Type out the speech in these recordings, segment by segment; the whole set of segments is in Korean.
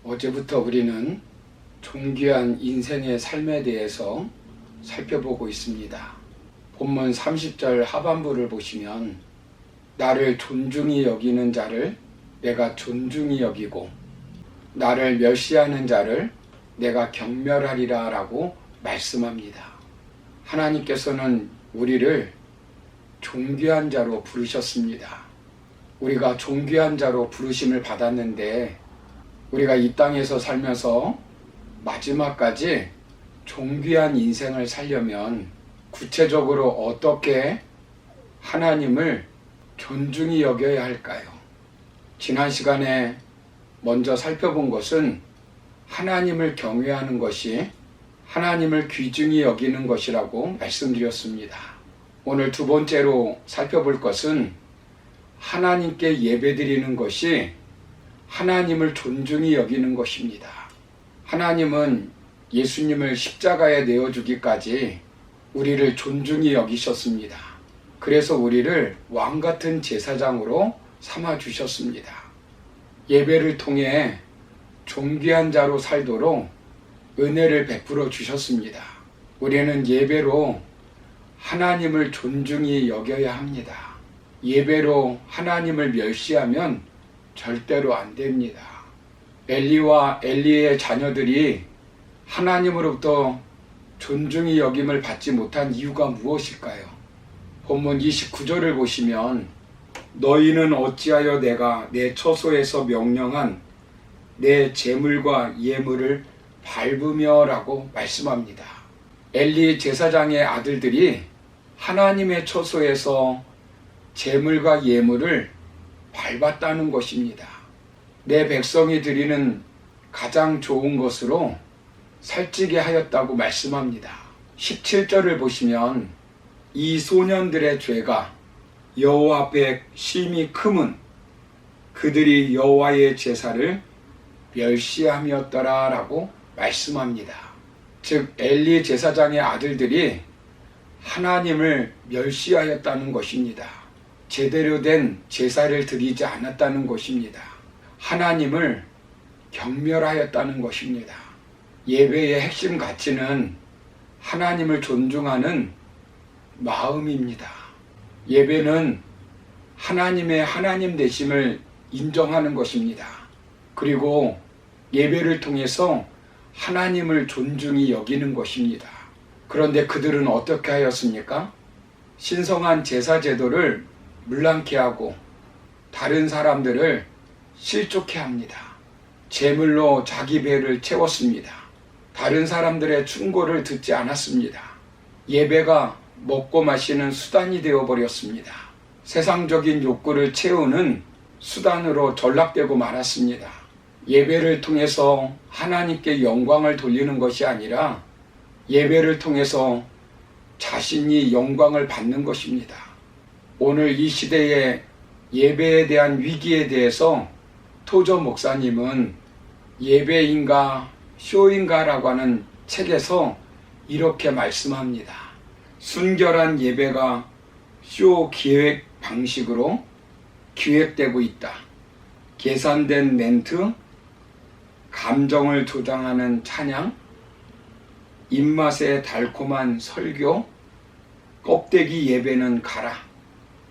어제부터 우리는 존귀한 인생의 삶에 대해서 살펴보고 있습니다. 본문 30절 하반부를 보시면 나를 존중히 여기는 자를 내가 존중히 여기고 나를 멸시하는 자를 내가 경멸하리라 라고 말씀합니다. 하나님께서는 우리를 존귀한 자로 부르셨습니다. 우리가 존귀한 자로 부르심을 받았는데 우리가 이 땅에서 살면서 마지막까지 존귀한 인생을 살려면 구체적으로 어떻게 하나님을 존중히 여겨야 할까요? 지난 시간에 먼저 살펴본 것은 하나님을 경외하는 것이 하나님을 귀중히 여기는 것이라고 말씀드렸습니다. 오늘 두 번째로 살펴볼 것은 하나님께 예배드리는 것이 하나님을 존중히 여기는 것입니다. 하나님은 예수님을 십자가에 내어주기까지 우리를 존중히 여기셨습니다. 그래서 우리를 왕같은 제사장으로 삼아주셨습니다. 예배를 통해 존귀한 자로 살도록 은혜를 베풀어 주셨습니다. 우리는 예배로 하나님을 존중히 여겨야 합니다. 예배로 하나님을 멸시하면 절대로 안 됩니다. 엘리와 엘리의 자녀들이 하나님으로부터 존중히 여김을 받지 못한 이유가 무엇일까요? 본문 29절을 보시면 너희는 어찌하여 내가 내 처소에서 명령한 내 제물과 예물을 밟으며 라고 말씀합니다. 엘리 제사장의 아들들이 하나님의 처소에서 제물과 예물을 밟았다는 것입니다. 내 백성이 드리는 가장 좋은 것으로 살찌게 하였다고 말씀합니다. 17절을 보시면 이 소년들의 죄가 여호와 앞에 심히 크면 그들이 여호와의 제사를 멸시함이었더라 라고 말씀합니다. 즉 엘리 제사장의 아들들이 하나님을 멸시하였다는 것입니다. 제대로 된 제사를 드리지 않았다는 것입니다. 하나님을 경멸하였다는 것입니다. 예배의 핵심 가치는 하나님을 존중하는 마음입니다. 예배는 하나님의 하나님 되심을 인정하는 것입니다. 그리고 예배를 통해서 하나님을 존중히 여기는 것입니다. 그런데 그들은 어떻게 하였습니까? 신성한 제사 제도를 물랑케 하고 다른 사람들을 실족해 합니다. 제물로 자기 배를 채웠습니다. 다른 사람들의 충고를 듣지 않았습니다. 예배가 먹고 마시는 수단이 되어버렸습니다. 세상적인 욕구를 채우는 수단으로 전락되고 말았습니다. 예배를 통해서 하나님께 영광을 돌리는 것이 아니라 예배를 통해서 자신이 영광을 받는 것입니다. 오늘 이 시대의 예배에 대한 위기에 대해서 토저 목사님은 예배인가 쇼인가라고 하는 책에서 이렇게 말씀합니다. 순결한 예배가 쇼 기획 방식으로 기획되고 있다. 계산된 멘트, 감정을 조장하는 찬양, 입맛에 달콤한 설교, 껍데기 예배는 가라.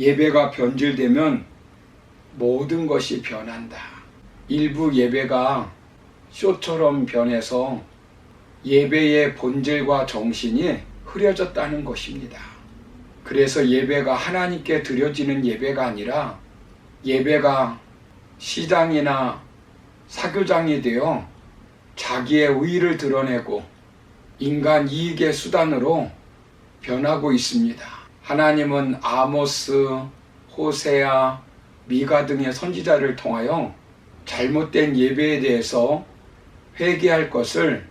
예배가 변질되면 모든 것이 변한다. 일부 예배가 쇼처럼 변해서 예배의 본질과 정신이 흐려졌다는 것입니다. 그래서 예배가 하나님께 드려지는 예배가 아니라 예배가 시장이나 사교장이 되어 자기의 의의를 드러내고 인간 이익의 수단으로 변하고 있습니다. 하나님은 아모스, 호세아, 미가 등의 선지자를 통하여 잘못된 예배에 대해서 회개할 것을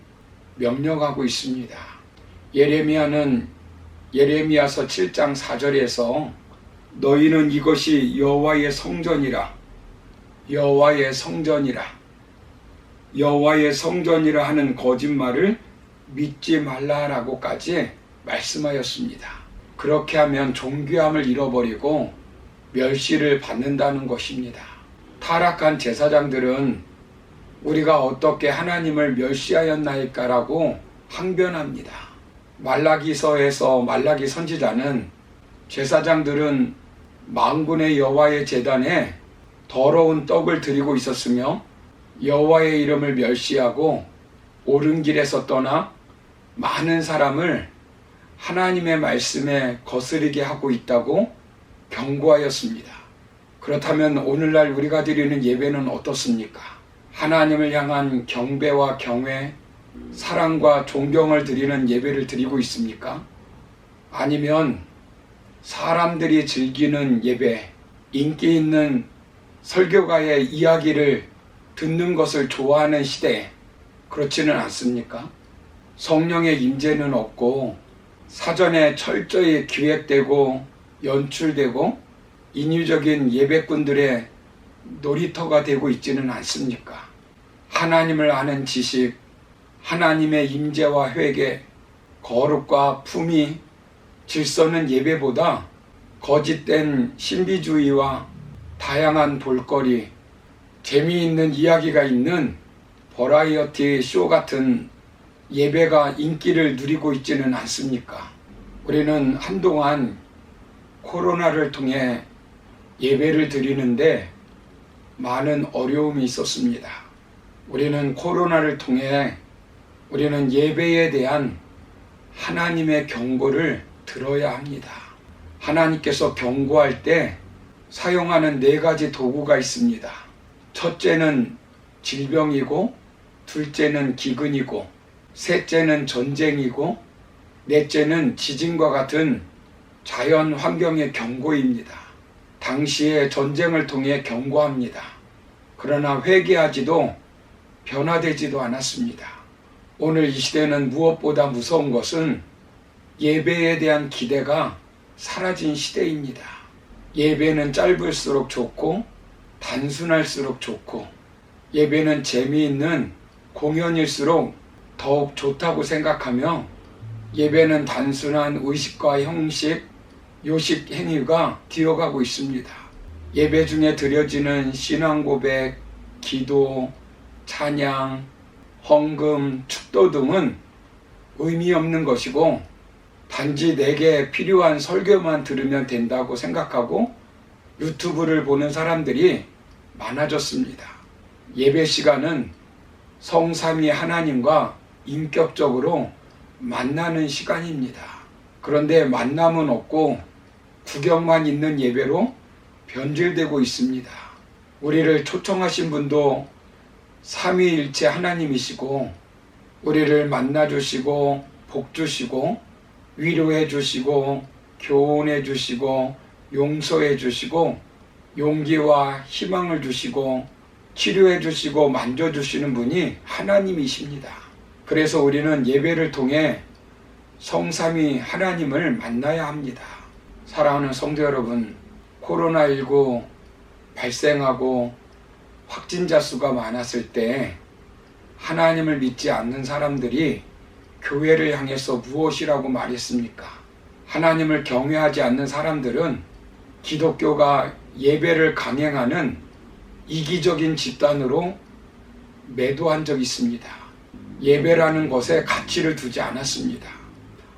명령하고 있습니다. 예레미야는 예레미야서 7장 4절에서 너희는 이것이 여호와의 성전이라 여호와의 성전이라 여호와의 성전이라 하는 거짓말을 믿지 말라라고까지 말씀하였습니다. 그렇게 하면 존귀함을 잃어버리고 멸시를 받는다는 것입니다. 타락한 제사장들은 우리가 어떻게 하나님을 멸시하였나이까라고 항변합니다. 말라기서에서 말라기 선지자는 제사장들은 만군의 여호와의 제단에 더러운 떡을 드리고 있었으며 여호와의 이름을 멸시하고 옳은 길에서 떠나 많은 사람을 하나님의 말씀에 거스르게 하고 있다고 경고하였습니다. 그렇다면 오늘날 우리가 드리는 예배는 어떻습니까? 하나님을 향한 경배와 경외, 사랑과 존경을 드리는 예배를 드리고 있습니까? 아니면 사람들이 즐기는 예배, 인기 있는 설교가의 이야기를 듣는 것을 좋아하는 시대에 그렇지는 않습니까? 성령의 임재는 없고 사전에 철저히 기획되고 연출되고 인위적인 예배꾼들의 놀이터가 되고 있지는 않습니까? 하나님을 아는 지식, 하나님의 임재와 회개, 거룩과 품위, 질서는 예배보다 거짓된 신비주의와 다양한 볼거리, 재미있는 이야기가 있는 버라이어티 쇼 같은 예배가 인기를 누리고 있지는 않습니까? 우리는 한동안 코로나를 통해 예배를 드리는데 많은 어려움이 있었습니다. 우리는 코로나를 통해 우리는 예배에 대한 하나님의 경고를 들어야 합니다. 하나님께서 경고할 때 사용하는 4가지 도구가 있습니다. 첫째는 질병이고, 둘째는 기근이고, 셋째는 전쟁이고, 넷째는 지진과 같은 자연 환경의 경고입니다. 당시에 전쟁을 통해 경고합니다. 그러나 회개하지도 변화되지도 않았습니다. 오늘 이 시대는 무엇보다 무서운 것은 예배에 대한 기대가 사라진 시대입니다. 예배는 짧을수록 좋고 단순할수록 좋고 예배는 재미있는 공연일수록 더욱 좋다고 생각하며 예배는 단순한 의식과 형식, 요식 행위가 되어가고 있습니다. 예배 중에 드려지는 신앙 고백, 기도, 찬양, 헌금, 축도 등은 의미 없는 것이고 단지 내게 필요한 설교만 들으면 된다고 생각하고 유튜브를 보는 사람들이 많아졌습니다. 예배 시간은 성삼위 하나님과 인격적으로 만나는 시간입니다. 그런데 만남은 없고 구경만 있는 예배로 변질되고 있습니다. 우리를 초청하신 분도 삼위일체 하나님이시고 우리를 만나주시고 복주시고 위로해주시고 교훈해주시고 용서해주시고 용기와 희망을 주시고 치료해주시고 만져주시는 분이 하나님이십니다. 그래서 우리는 예배를 통해 성삼위 하나님을 만나야 합니다. 사랑하는 성도 여러분, 코로나19 발생하고 확진자 수가 많았을 때 하나님을 믿지 않는 사람들이 교회를 향해서 무엇이라고 말했습니까? 하나님을 경외하지 않는 사람들은 기독교가 예배를 강행하는 이기적인 집단으로 매도한 적이 있습니다. 예배라는 것에 가치를 두지 않았습니다.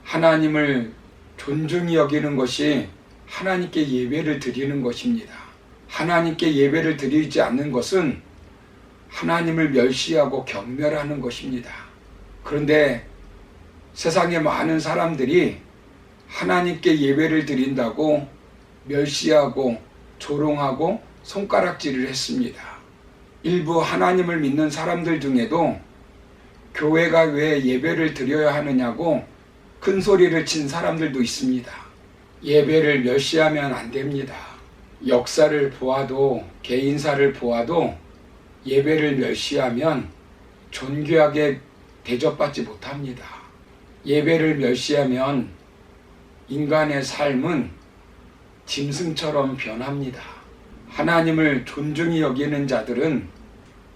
하나님을 존중히 여기는 것이 하나님께 예배를 드리는 것입니다. 하나님께 예배를 드리지 않는 것은 하나님을 멸시하고 경멸하는 것입니다. 그런데 세상의 많은 사람들이 하나님께 예배를 드린다고 멸시하고 조롱하고 손가락질을 했습니다. 일부 하나님을 믿는 사람들 중에도 교회가 왜 예배를 드려야 하느냐고 큰 소리를 친 사람들도 있습니다. 예배를 멸시하면 안 됩니다. 역사를 보아도 개인사를 보아도 예배를 멸시하면 존귀하게 대접받지 못합니다. 예배를 멸시하면 인간의 삶은 짐승처럼 변합니다. 하나님을 존중히 여기는 자들은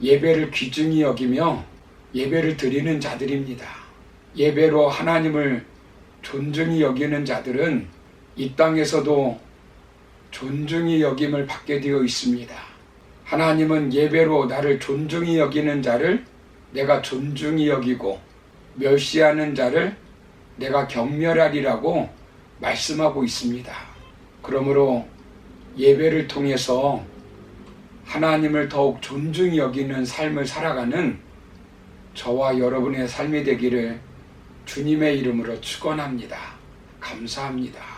예배를 귀중히 여기며 예배를 드리는 자들입니다. 예배로 하나님을 존중히 여기는 자들은 이 땅에서도 존중히 여김을 받게 되어 있습니다. 하나님은 예배로 나를 존중히 여기는 자를 내가 존중히 여기고 멸시하는 자를 내가 경멸하리라고 말씀하고 있습니다. 그러므로 예배를 통해서 하나님을 더욱 존중히 여기는 삶을 살아가는 저와 여러분의 삶이 되기를 주님의 이름으로 축원합니다. 감사합니다.